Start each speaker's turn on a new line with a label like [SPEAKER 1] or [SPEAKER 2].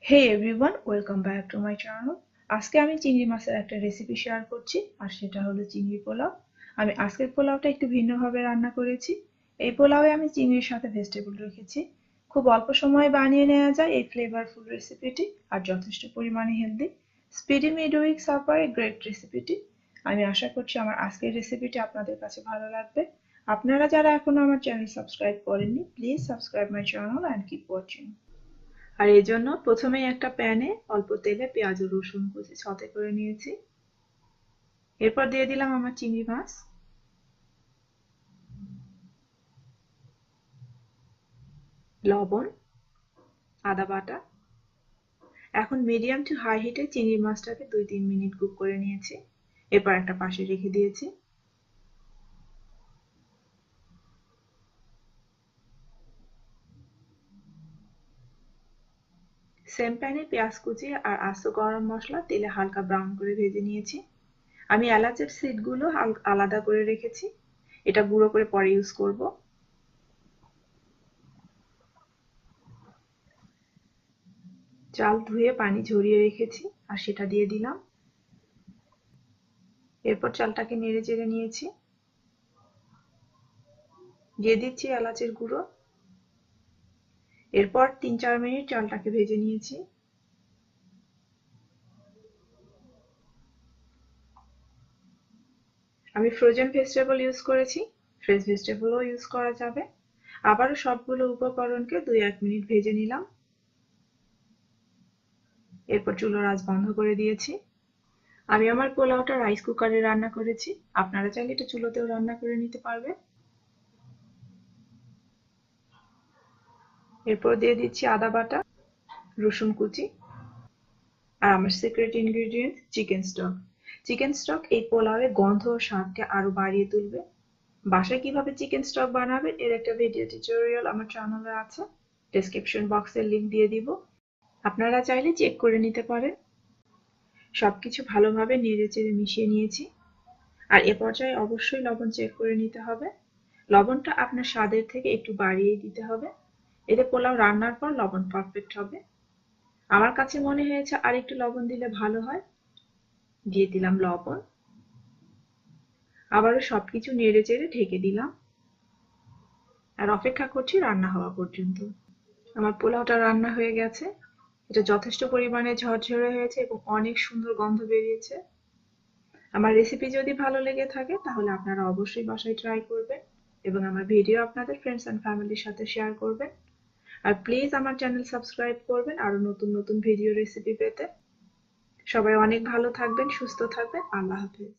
[SPEAKER 1] Hey everyone, welcome back to my channel. আজকে আমি চিংড়ি মাছের একটা রেসিপি শেয়ার করছি আর সেটা হলো চিংড়ি পোলাও। আমি আজকের পোলাওটা একটু ভিন্নভাবে রান্না করেছি। এই পোলাওয়ে আমি চিংড়ির সাথে ভেজিটেবল রেখেছি। খুব অল্প সময়ে বানিয়ে নেওয়া যায় এই ফ্লেভারফুল রেসিপিটি আর যথেষ্ট পরিমাণে হেলদি। স্পিডি মিডউইক সাপারে গ্রেট রেসিপিটি। আমি আশা করছি আমার আজকের রেসিপিটি আপনাদের কাছে ভালো লাগবে। আপনারা যারা এখনো আমার চ্যানেল সাবস্ক্রাইব করেননি, please subscribe my channel and keep watching. আর এই জন্য প্রথমেই একটা প্যানে অল্প তেলে পেঁয়াজ ও রসুন কুচি সতে করে নিয়েছি। এরপর দিয়ে দিলাম আমার চিংড়ি মাছ, লবণ, আদা বাটা। এখন মিডিয়াম টু হাই হিটে চিংড়ি মাছটাকে 2-3 মিনিট কুক করে নিয়েছি। এরপর একটা পাশে রেখে দিয়েছি। সেম প্যানে পেঁয়াজ কুচি আর আস্ত গরম মশলা তেলে হালকা ব্রাউন করে ভেজে নিয়েছি। আমি এলাচের সিডগুলো আলাদা করে রেখেছি, এটা গুঁড়ো করে পরে ইউজ করব। চাল ধুয়ে পানি ঝরিয়ে রেখেছি আর সেটা দিয়ে দিলাম। এরপর চালটাকে নেড়ে চেড়ে নিয়েছি। দিয়ে দিচ্ছি এলাচের গুঁড়ো। এরপর 3-4 মিনিট চালটাকে ভেজে নিয়েছি। আমি ফ্রোজেন ভেজিটেবল ইউজ করেছি, ফ্রেশ ভেজিটেবলও ইউজ করা যাবে। আবারও সবগুলো উপকরণকে 2-1 মিনিট ভেজে নিলাম। এরপর চুলার আঁচ বন্ধ করে দিয়েছি। আমি আমার পোলাওটা রাইস কুকারে রান্না করেছি, আপনারা চাইলে এটা চুলোতেও রান্না করে নিতে পারবেন। এরপর দিয়ে দিচ্ছি আদা বাটা, রসুন কুচি আর আমার secret ingredient chicken stock. Chicken stock এই পোলাওয়ে গন্ধ ও স্বাদকে আরো বাড়িয়ে তুলবে। বাসায় কিভাবে চিকেন স্টক বানাবেন এর একটা ভিডিও টিউটোরিয়াল আমার চ্যানেলে আছে, ডেসক্রিপশন বক্সে লিংক দিয়ে দিব, আপনারা চাইলে চেক করে নিতে পারেন। সবকিছু ভালোভাবে নেড়ে চেড়ে মিশিয়ে নিয়েছি। আর এ পর্যায়ে অবশ্যই লবণ চেক করে নিতে হবে। লবণটা আপনার স্বাদের থেকে একটু বাড়িয়ে দিতে হবে, এতে পোলাও রান্নার পর লবণ পারফেক্ট হবে। আমার কাছে মনে হয়েছে আর একটু লবণ দিলে ভালো হয়, দিয়ে দিলাম লবণ। আবারও সবকিছু নেড়ে চেড়ে ঢেকে দিলাম আর অপেক্ষা করছি রান্না হওয়া পর্যন্ত। আমার পোলাওটা রান্না হয়ে গেছে, এটা যথেষ্ট পরিমাণে ঝরঝরে হয়েছে এবং অনেক সুন্দর গন্ধ বেরিয়েছে। আমার রেসিপি যদি ভালো লেগে থাকে তাহলে আপনারা অবশ্যই বাসায় ট্রাই করবেন এবং আমার ভিডিও আপনাদের ফ্রেন্ডস এন্ড ফ্যামিলির সাথে শেয়ার করবেন। আর প্লিজ আমার চ্যানেল সাবস্ক্রাইব করবেন আরো নতুন নতুন ভিডিও রেসিপি পেতে। সবাই অনেক ভালো থাকবেন, সুস্থ থাকবেন। আল্লাহ হাফেজ।